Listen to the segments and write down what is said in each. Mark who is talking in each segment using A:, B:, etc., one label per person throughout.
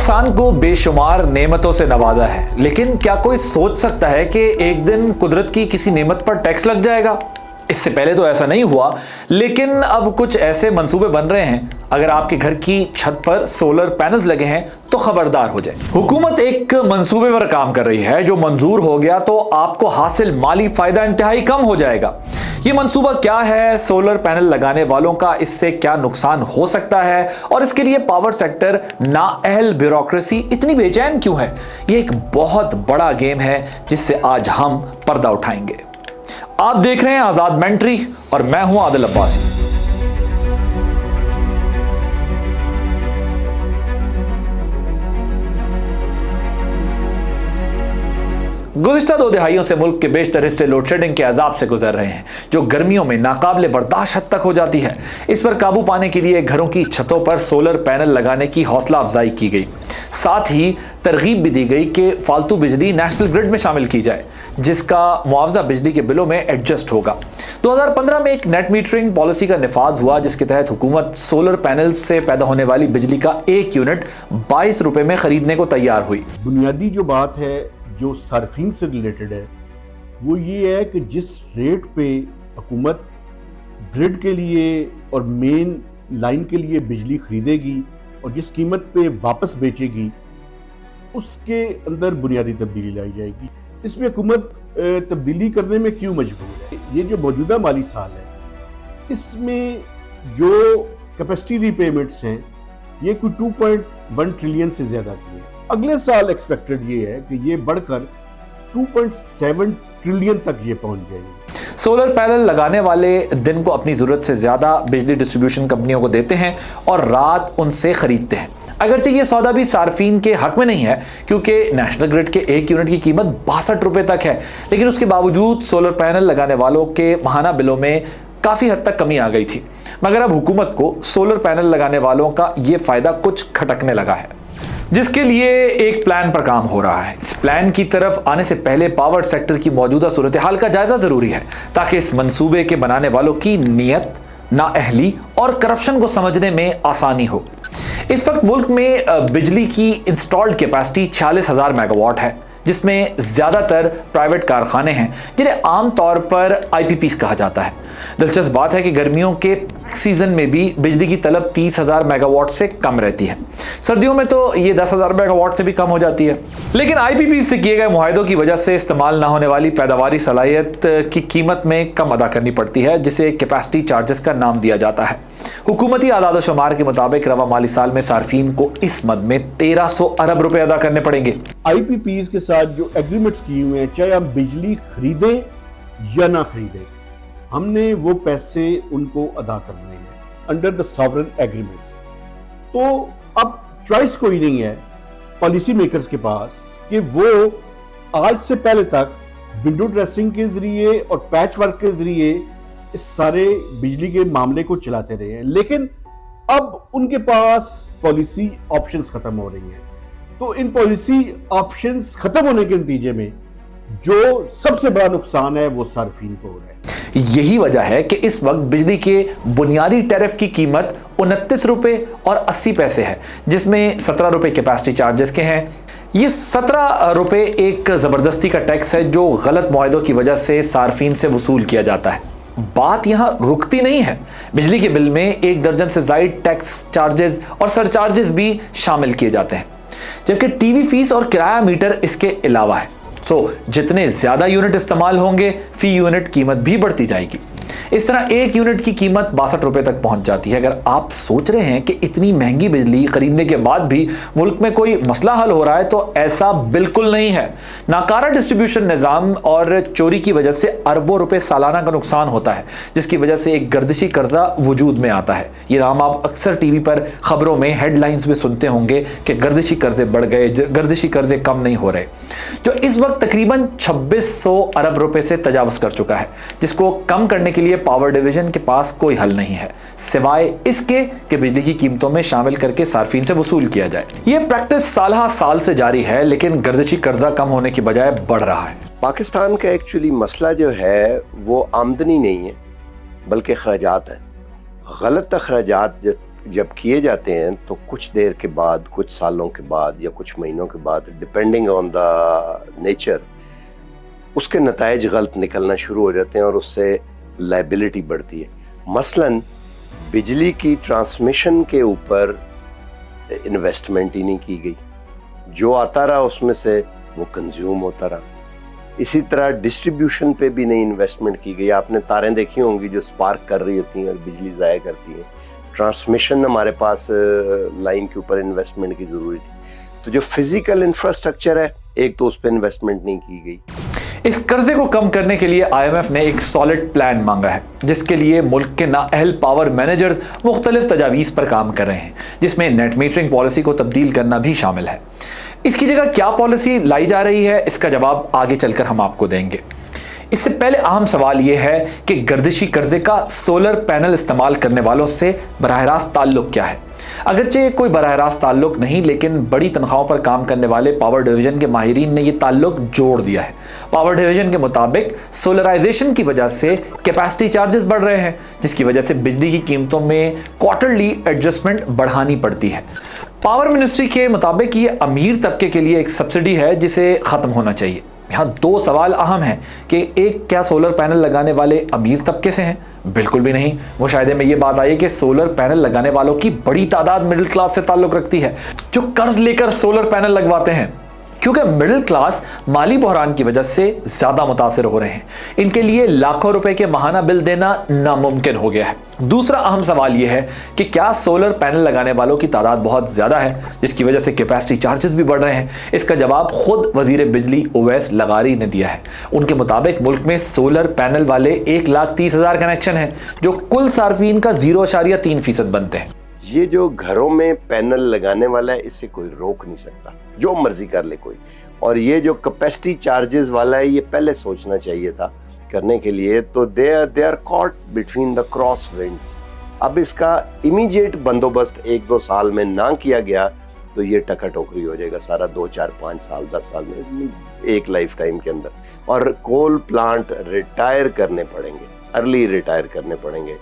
A: इंसान को बेशुमार नेमतों से नवाजा है, लेकिन क्या कोई सोच सकता है कि एक दिन कुदरत की किसी नेमत पर टैक्स लग जाएगा? इससे पहले तो ऐसा नहीं हुआ, लेकिन अब कुछ ऐसे मंसूबे बन रहे हैं। अगर आपके घर की छत पर सोलर पैनल्स लगे हैं तो खबरदार हो जाए। हुकूमत एक मंसूबे पर काम कर रही है, जो मंजूर हो गया तो आपको हासिल माली फायदा इंतहाई कम हो जाएगा। ये मंसूबा क्या है, सोलर पैनल लगाने वालों का इससे क्या नुकसान हो सकता है, और इसके लिए पावर सेक्टर नाअहल ब्यूरोक्रेसी इतनी बेचैन क्यों है? ये एक बहुत बड़ा गेम है जिससे आज हम पर्दा उठाएंगे। आप देख रहे हैं आजाद मेंटरी और मैं हूं आदिल अब्बासी। गुज़िश्ता 2 दहाइयों से मुल्क के बेशतर हिस्से लोड शेडिंग के अजाब से गुजर रहे हैं, जो गर्मियों में नाकाबिले बर्दाश्त हद तक हो जाती है। इस पर काबू पाने के लिए घरों की छतों पर सोलर पैनल लगाने की हौसला अफजाई की गई। साथ ही तरगीब भी दी गई कि फालतू बिजली नेशनल ग्रिड में शामिल की जाए, जिसका मुआवजा बिजली के बिलों में एडजस्ट होगा। 2015 में एक नेट मीटरिंग पॉलिसी का निफाज हुआ, जिसके तहत हुकूमत सोलर पैनल से पैदा होने वाली बिजली का 1 यूनिट 22 रुपए में खरीदने को तैयार हुई।
B: बुनियादी जो बात है जो सार्फिन से रिलेटेड है वो ये है कि जिस रेट पे हुकूमत ग्रिड के लिए और मेन लाइन के लिए बिजली खरीदेगी और जिस कीमत पे वापस बेचेगी, उसके अंदर बुनियादी तब्दीली लाई जाएगी। इसमें हुकूमत तब्दीली करने में क्यों मजबूर है? ये जो मौजूदा माली साल है, इसमें जो कैपेसिटी रीपेमेंट्स हैं ये कोई 2.1 ट्रिलियन से ज़्यादा की है। अगले साल एक्सपेक्टेड ये है कि ये बढ़कर 2.7 ट्रिलियन तक ये पहुंच जाएगी।
A: सोलर पैनल लगाने वाले दिन को अपनी जरूरत से ज्यादा बिजली डिस्ट्रीब्यूशन कंपनियों को देते हैं और रात उनसे खरीदते हैं। अगरचे ये सौदा भी सार्फिन के हक में नहीं है, क्योंकि नेशनल ग्रिड के 1 यूनिट की कीमत 62 रुपए तक है, लेकिन उसके बावजूद सोलर पैनल लगाने वालों के माहाना बिलों में काफी हद तक कमी आ गई थी। मगर अब हुकूमत को सोलर पैनल लगाने वालों का ये फायदा कुछ खटकने लगा है, जिसके लिए एक प्लान पर काम हो रहा है। इस प्लान की तरफ आने से पहले पावर सेक्टर की मौजूदा सूरत हाल का जायजा जरूरी है, ताकि इस मंसूबे के बनाने वालों की नीयत, नाअहली और करप्शन को समझने में आसानी हो। इस वक्त मुल्क में बिजली की इंस्टॉल्ड कैपेसिटी 46,000 मेगावाट है, जिसमें ज्यादातर प्राइवेट कारखाने हैं जिन्हें आमतौर पर IPPs कहा जाता है। दिलचस्प बात है कि गर्मियों के सीजन में भी बिजली की तलब 30,000 मेगावाट से कम रहती है। सर्दियों में तो ये 10,000 मेगावाट से भी कम हो जाती है। लेकिन IPP से किए गए मुआहदों की वजह से इस्तेमाल ना होने वाली पैदावारी सलाहियत की कीमत में कम अदा करनी पड़ती है, जिसे कैपेसिटी चार्जेस का नाम दिया जाता है। हुकूमती आदाद शुमार के मुताबिक रवा माली साल में सार्फिन को इस मद में 1300 अरब रुपए अदा करने पड़ेंगे।
B: IPPs के साथ जो एग्रीमेंट्स किए हुए हैं, चाहे हम बिजली खरीदें या ना खरीदें, हमने वो पैसे उनको अदा करने हैं अंडर द सॉवरेन एग्रीमेंट्स। तो अब चॉइस कोई नहीं है पॉलिसी मेकर्स के पास कि वो आज से पहले तक विंडो ड्रेसिंग के जरिए और पैच वर्क के जरिए इस सारे बिजली के मामले को चलाते रहे हैं, लेकिन अब उनके पास पॉलिसी ऑप्शंस खत्म हो रही हैं। तो इन पॉलिसी ऑप्शंस खत्म होने के नतीजे में जो सबसे बड़ा नुकसान है वो सार्फिन को हो रहा है।
A: यही वजह है कि इस वक्त बिजली के बुनियादी टैरिफ की कीमत 29 रुपए और 80 पैसे है, जिसमें 17 रुपए कैपेसिटी चार्जेस के हैं। ये 17 रुपए एक जबरदस्ती का टैक्स है जो गलत मुआहदों की वजह से सार्फिन से वसूल किया जाता है। बात यहां रुकती नहीं है, बिजली के बिल में 1 दर्जन से जायद टैक्स चार्जेस और सरचार्जेस भी शामिल किए जाते हैं, जबकि टीवी फीस और किराया मीटर इसके अलावा है। जितने ज्यादा यूनिट इस्तेमाल होंगे, फी यूनिट कीमत भी बढ़ती जाएगी। इस तरह 1 यूनिट की कीमत 62 रुपए तक पहुंच जाती है। अगर आप सोच रहे हैं कि इतनी महंगी बिजली खरीदने के बाद भी मुल्क में कोई मसला हल हो रहा है, तो ऐसा बिल्कुल नहीं है। नाकारा डिस्ट्रीब्यूशन निज़ाम और चोरी की वजह से अरबों रुपए सालाना का नुकसान होता है, जिसकी वजह से एक गर्दिशी कर्जा वजूद में आता है। ये नाम आप अक्सर टीवी पर खबरों में हेडलाइंस में सुनते होंगे कि गर्दिशी कर्जे बढ़ गए, गर्दिशी कर्जे कम नहीं हो रहे, जो इस वक्त तकरीबन 2600 अरब रुपए से तजावुज कर चुका है, जिसको कम करने के लिए पावर डिवीजन के पास कोई हल नहीं है, सिवाय इसके कि बिजली की कीमतों में शामिल करके सार्फिन से वसूल किया जाए। यह प्रैक्टिस साल से जारी है, लेकिन गर्दिशी कर्जा कम होने की बजाय बढ़ रहा है।
C: पाकिस्तान का एक्चुअली मसला जो है वो आमदनी नहीं है, बल्कि अखराजात है। गलत अखराजात जब जब किए जाते हैं तो कुछ देर के बाद, कुछ सालों के बाद या कुछ महीनों के बाद, डिपेंडिंग ऑन द नेचर, उसके नताइज गलत निकलना शुरू हो जाते हैं और उससे लायबिलिटी बढ़ती है। मसलन बिजली की ट्रांसमिशन के ऊपर इन्वेस्टमेंट ही नहीं की गई, जो आता रहा उसमें से वो कंज्यूम होता रहा। इसी तरह डिस्ट्रीब्यूशन पे भी नहीं इन्वेस्टमेंट की गई। आपने तारें देखी होंगी जो स्पार्क कर रही होती हैं और बिजली ज़ाया करती हैं। ट्रांसमिशन हमारे पास लाइन के ऊपर इन्वेस्टमेंट की ज़रूरत थी। तो जो फिजिकल इंफ्रास्ट्रक्चर है, एक तो उस पर इन्वेस्टमेंट नहीं की गई।
A: इस कर्जे को कम करने के लिए आईएमएफ ने एक सॉलिड प्लान मांगा है, जिसके लिए मुल्क के नाअहल पावर मैनेजर्स मुख्तलिफ तजावीज़ पर काम कर रहे हैं, जिसमें नेट मीटरिंग पॉलिसी को तब्दील करना भी शामिल है। इसकी जगह क्या पॉलिसी लाई जा रही है, इसका जवाब आगे चलकर हम आपको देंगे। इससे पहले अहम सवाल यह है कि गर्दिशी कर्जे का सोलर पैनल इस्तेमाल करने वालों से बराह रास्त ताल्लुक क्या है। अगरचे कोई बराह रास्त ताल्लुक नहीं, लेकिन बड़ी तनख्वाहों पर काम करने वाले पावर डिवीजन के माहिरीन ने यह ताल्लुक जोड़ दिया है। पावर डिवीजन के मुताबिक सोलराइजेशन की वजह से कैपेसिटी चार्जेस बढ़ रहे हैं, जिसकी वजह से बिजली की कीमतों में क्वार्टरली एडजस्टमेंट बढ़ानी पड़ती है। पावर मिनिस्ट्री के मुताबिक ये अमीर तबके के लिए एक सब्सिडी है जिसे ख़त्म होना चाहिए। यहाँ दो सवाल अहम हैं कि एक, क्या सोलर पैनल लगाने वाले अमीर तबके से हैं? बिल्कुल भी नहीं। मुशाहिदे में ये बात आई कि सोलर पैनल लगाने वालों की बड़ी तादाद मिडिल क्लास से ताल्लुक़ रखती है, जो कर्ज लेकर सोलर पैनल लगवाते हैं, क्योंकि मिडिल क्लास माली बहरान की वजह से ज़्यादा मुतासिर हो रहे हैं। इनके लिए लाखों रुपए के माहाना बिल देना नामुमकिन हो गया है। दूसरा अहम सवाल यह है कि क्या सोलर पैनल लगाने वालों की तादाद बहुत ज़्यादा है, जिसकी वजह से कैपेसिटी चार्जेस भी बढ़ रहे हैं? इसका जवाब खुद वज़ीर बिजली ओवैस लगारी ने दिया है। उनके मुताबिक मुल्क में सोलर पैनल वाले 1,30,000 कनेक्शन हैं, जो कुल सार्फिन का 0.3% बनते हैं।
C: ये जो घरों में पैनल लगाने वाला है, इसे कोई रोक नहीं सकता, जो मर्जी कर ले कोई। और ये जो कैपेसिटी चार्जेस वाला है, ये पहले सोचना चाहिए था करने के लिए। तो they are caught between the cross winds. अब इसका इमीडिएट बंदोबस्त 1-2 साल में ना किया गया तो ये टका टोकरी हो जाएगा सारा 2, 4, 5 साल, 10 साल में, एक लाइफ टाइम के अंदर। और कोल प्लांट रिटायर करने पड़ेंगे, अर्ली रिटायर करने पड़ेंगे।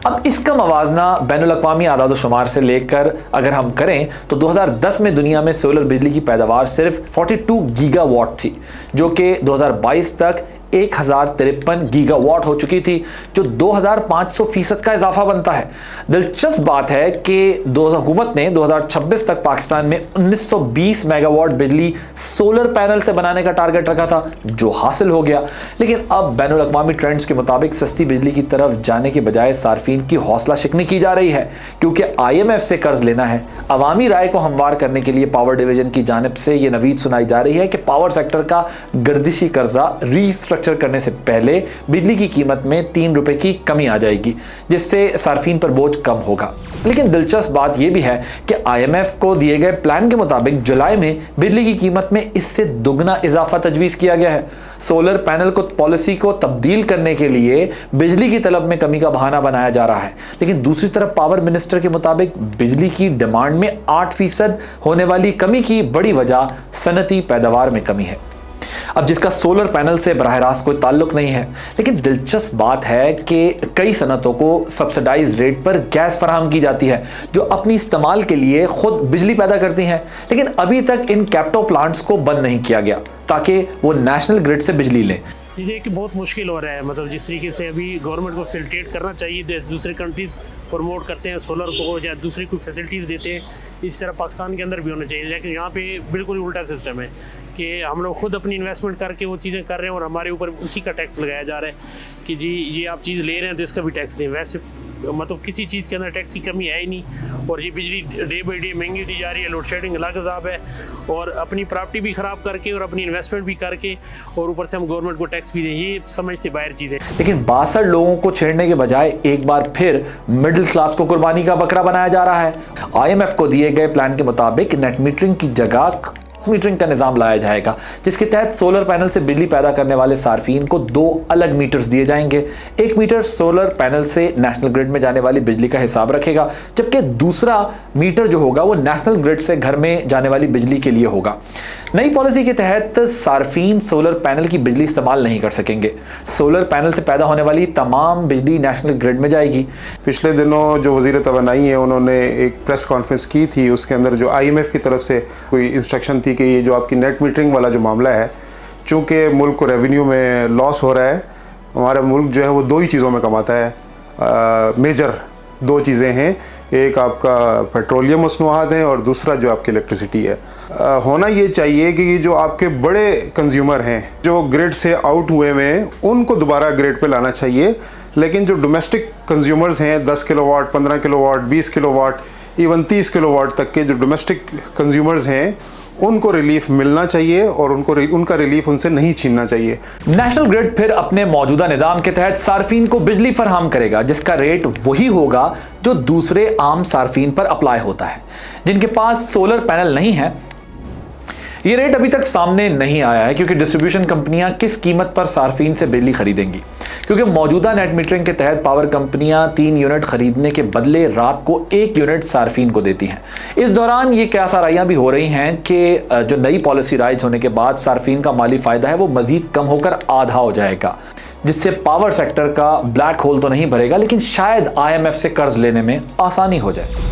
A: अब इसका मवाजना बैनुल अक़वामी आदाद शुमार से लेकर अगर हम करें तो 2010 में दुनिया में सोलर बिजली की पैदावार सिर्फ 42 गीगावाट थी, जो कि 2022 तक 1053 गीगावाट हो चुकी थी, जो 2500% का इजाफा बनता है। दिलचस्प बात है कि हुकूमत ने 2026 तक पाकिस्तान में 1920 मेगावाट बिजली सोलर पैनल से बनाने का टारगेट रखा था, जो हासिल हो गया। लेकिन अब बैनुल अक़वामी ट्रेंड्स के मुताबिक सस्ती बिजली की तरफ जाने के बजाय सार्फिन की हौसला शिकनी की जा रही है, क्योंकि IMF से कर्ज लेना है। अवामी राय को हमवार करने के लिए पावर डिवीजन की जानिब से यह नवीद सुनाई जा रही है कि पावर सेक्टर का गर्दिशी कर्जा रीस्ट्रक्चर करने से पहले बिजली की कीमत में 3 रुपए की कमी आ जाएगी, जिससे सार्फिन पर बोझ कम होगा। लेकिन दिलचस्प बात यह भी है कि IMF को दिए गए प्लान के मुताबिक जुलाई में बिजली की कीमत में इससे दुगना इजाफा तजवीज़ किया गया है। सोलर पैनल को पॉलिसी को तब्दील करने के लिए बिजली की तलब में कमी का बहाना बनाया जा रहा है, लेकिन दूसरी तरफ पावर मिनिस्टर के मुताबिक बिजली की डिमांड में 8% होने वाली कमी की बड़ी वजह सनती पैदावार में कमी है। अब जिसका सोलर पैनल से बराह रास्त कोई ताल्लुक नहीं है, लेकिन दिलचस्प बात है कि कई सनतों को सब्सिडाइज रेट पर गैस फराहम की जाती है, जो अपनी इस्तेमाल के लिए खुद बिजली पैदा करती हैं। लेकिन अभी तक इन कैप्टो प्लांट्स को बंद नहीं किया गया ताकि वो नेशनल ग्रिड से बिजली लें।
D: ये कि बहुत मुश्किल हो रहा है, मतलब जिस तरीके से अभी गवर्नमेंट को फैसिलिटेट करना चाहिए, दूसरे कंट्रीज़ प्रमोट करते हैं सोलर को या दूसरी कोई फैसिलिटीज़ देते हैं, इस तरह पाकिस्तान के अंदर भी होना चाहिए। लेकिन यहाँ पे बिल्कुल उल्टा सिस्टम है कि हम लोग खुद अपनी इन्वेस्टमेंट करके वो चीज़ें कर रहे हैं और हमारे ऊपर उसी का टैक्स लगाया जा रहा है कि जी ये आप चीज़ ले रहे हैं तो इसका भी टैक्स दें। वैसे मतलब किसी चीज़ के अंदर टैक्स की कमी है ही नहीं, और ये बिजली डे बाई डे महंगी होती जा रही है। लोड शेडिंग अलग अजाब है, और अपनी प्रॉपर्टी भी ख़राब करके और अपनी इन्वेस्टमेंट भी करके और ऊपर से हम गवर्नमेंट को टैक्स भी दें, ये समझ से बाहर चीज़ है।
A: लेकिन 62 लोगों को छेड़ने के बजाय एक बार फिर मिडिल क्लास को कुर्बानी का बकरा बनाया जा रहा है। IMF को दिए गए प्लान के मुताबिक नेट मीटरिंग की जगह मीटरिंग का निजाम लाया जाएगा, जिसके तहत सोलर पैनल से बिजली पैदा करने वाले सार्फिन को 2 अलग मीटर्स दिए जाएंगे। एक मीटर सोलर पैनल से नेशनल ग्रिड में जाने वाली बिजली का हिसाब रखेगा, जबकि दूसरा मीटर जो होगा वो नेशनल ग्रिड से घर में जाने वाली बिजली के लिए होगा। नई पॉलिसी के तहत सार्फिन सोलर पैनल की बिजली इस्तेमाल नहीं कर सकेंगे। सोलर पैनल से पैदा होने वाली तमाम बिजली नेशनल ग्रिड में जाएगी।
E: पिछले दिनों जो वज़ीर तवानाई है उन्होंने एक प्रेस कॉन्फ्रेंस की थी, उसके अंदर जो IMF की तरफ से कोई इंस्ट्रक्शन थी कि ये जो आपकी नेट मीटरिंग वाला जो मामला है, चूँकि मुल्क को रेवेन्यू में लॉस हो रहा है, हमारा मुल्क जो है वो 2 ही चीज़ों में कमाता है, मेजर 2 चीज़ें हैं, एक आपका पेट्रोलियम मसनूआत हैं और दूसरा जो आपकी इलेक्ट्रिसिटी है। होना ये चाहिए कि ये जो आपके बड़े कंज्यूमर हैं जो ग्रिड से आउट हुए हैं उनको दोबारा ग्रिड पे लाना चाहिए, लेकिन जो डोमेस्टिक कंज्यूमर्स हैं 10 kilowatt, 15 kilowatt, 20 kilowatt, even 30 kilowatt तक के जो डोमेस्टिक कंज्यूमर्स हैं उनको रिलीफ मिलना चाहिए और उनका रिलीफ उनसे नहीं छीनना चाहिए।
A: नेशनल ग्रिड फिर अपने मौजूदा निजाम के तहत सार्फिन को बिजली फराहम करेगा जिसका रेट वही होगा जो दूसरे आम सार्फिन पर अप्लाई होता है जिनके पास सोलर पैनल नहीं है। ये रेट अभी तक सामने नहीं आया है क्योंकि डिस्ट्रीब्यूशन कंपनियां किस कीमत पर सार्फिन से बिजली खरीदेंगी, क्योंकि मौजूदा नेट मीटरिंग के तहत पावर कंपनियां 3 यूनिट खरीदने के बदले रात को 1 यूनिट सार्फिन को देती हैं। इस दौरान ये क्यासाराइयां भी हो रही हैं कि जो नई पॉलिसी राइज होने के बाद सार्फिन का माली फायदा है वो मजीद कम होकर आधा हो जाएगा, जिससे पावर सेक्टर का ब्लैक होल तो नहीं भरेगा लेकिन शायद IMF से कर्ज लेने में आसानी हो जाए।